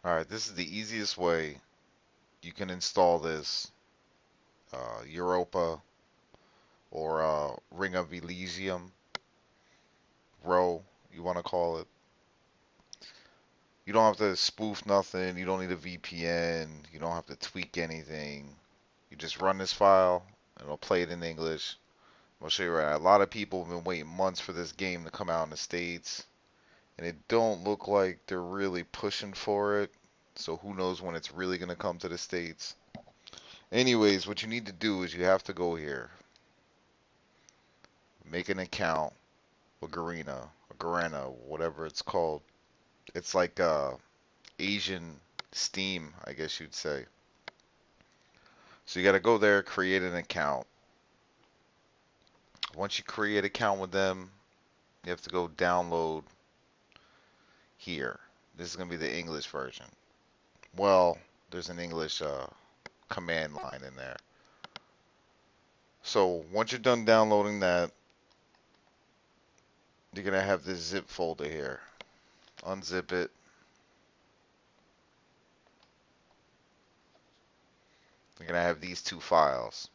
Alright, this is the easiest way you can install this Europa or Ring of Elysium row, you want to call it. You don't have to spoof nothing. You don't need a VPN. You don't have to tweak anything. You just run this file and it'll play it in English. I'll show you right. A lot of people have been waiting months for this game to come out in the States, and it don't look like they're really pushing for it. So who knows when it's really gonna come to the States. Anyways, what you need to do is you have to go here, make an account with Garena, whatever it's called. It's like Asian Steam, I guess you'd say. So you got to go there, create an account. Once you create an account with them, you have to go download here. This is going to be the English version. Well, there's an English command line in there. So once you're done downloading that, you're going to have this zip folder here. Unzip it. You're going to have these two files.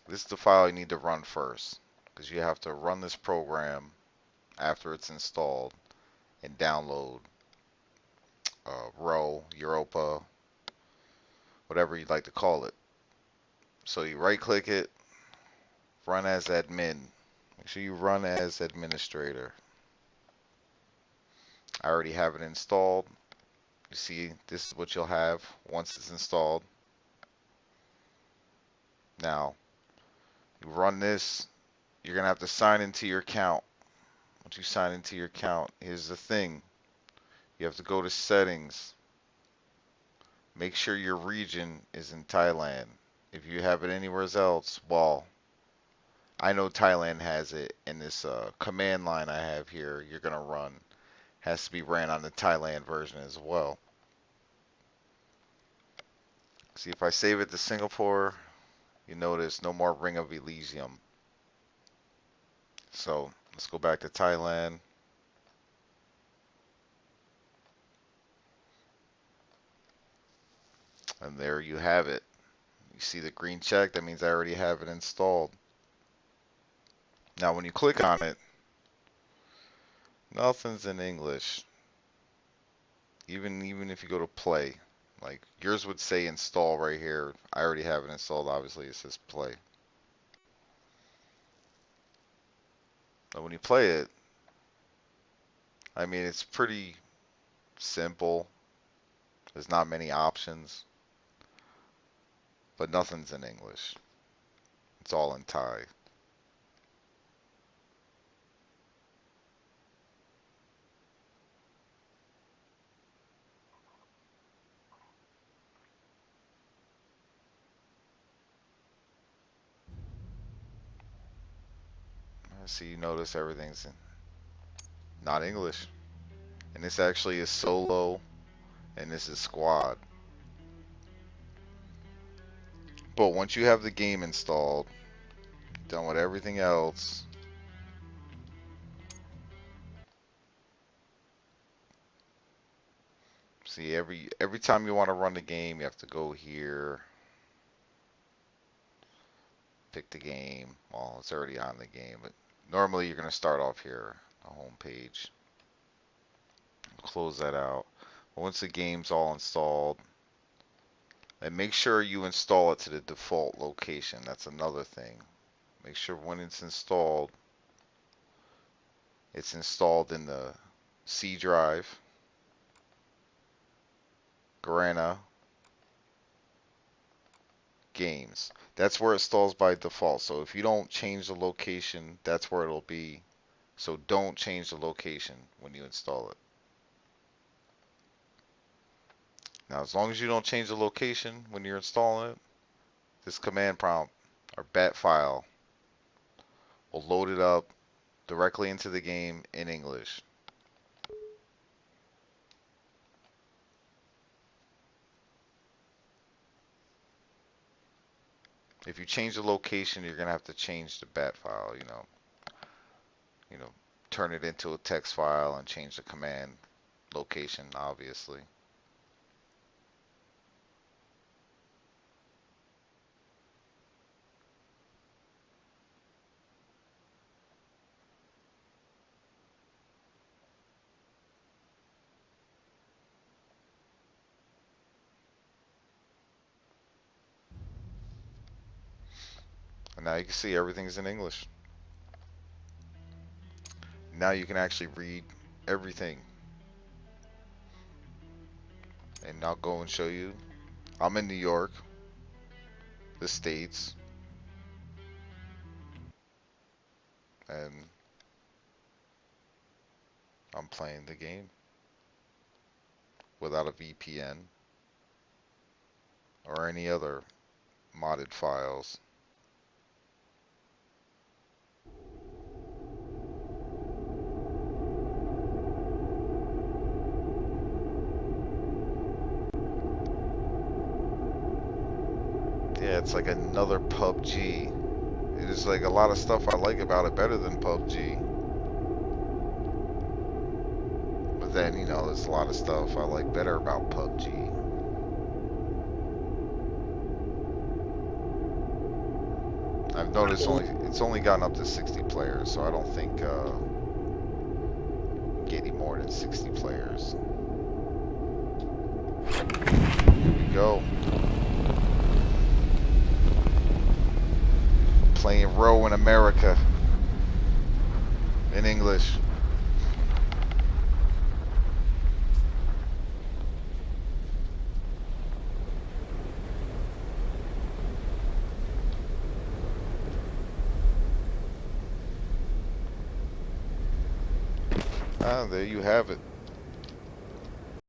This is the file you need to run first, because you have to run this program after it's installed and download ROE, Europa, whatever you'd like to call it. So you right click it, run as admin. Make sure you run as administrator. I already have it installed. You see, this is what you'll have once it's installed. Now, you run this, you're going to have to sign into your account. Once you sign into your account, here's the thing. You have to go to settings. Make sure your region is in Thailand. If you have it anywhere else, well, I know Thailand has it, and this command line I have here, you're going to run, has to be ran on the Thailand version as well. See, if I save it to Singapore, you notice no more Ring of Elysium. So let's go back to Thailand. And there you have it. You see the green check, that means I already have it installed. Now when you click on it, nothing's in English. Even if you go to play, like yours would say install right here. I already have it installed, obviously it says play. But when you play it, I mean it's pretty simple. There's not many options, but nothing's in English. It's all in Thai. See, you notice everything's not English. And this actually is solo, and this is squad. But once you have the game installed, done with everything else, see every time you want to run the game, you have to go here, pick the game. Well, it's already on the game, but normally you're gonna start off here, the home page. Close that out. Once the game's all installed, and make sure you install it to the default location. That's another thing. Make sure when it's installed in the C drive, Garena, games. That's where it installs by default. So if you don't change the location, that's where it'll be. So don't change the location when you install it. Now, as long as you don't change the location when you're installing it, this command prompt or BAT file will load it up directly into the game in English. If you change the location, you're gonna have to change the BAT file. You know, turn it into a text file and change the command location, obviously. And now you can see everything's in English. Now you can actually read everything. And I'll go and show you. I'm in New York, the States, and I'm playing the game without a VPN or any other modded files. Yeah, it's like another PUBG. There's like a lot of stuff I like about it better than PUBG. But then, you know, there's a lot of stuff I like better about PUBG. I've noticed it's only gotten up to 60 players, so I don't think getting more than 60 players. Here we go. Playing Row in America in English. Ah, there you have it.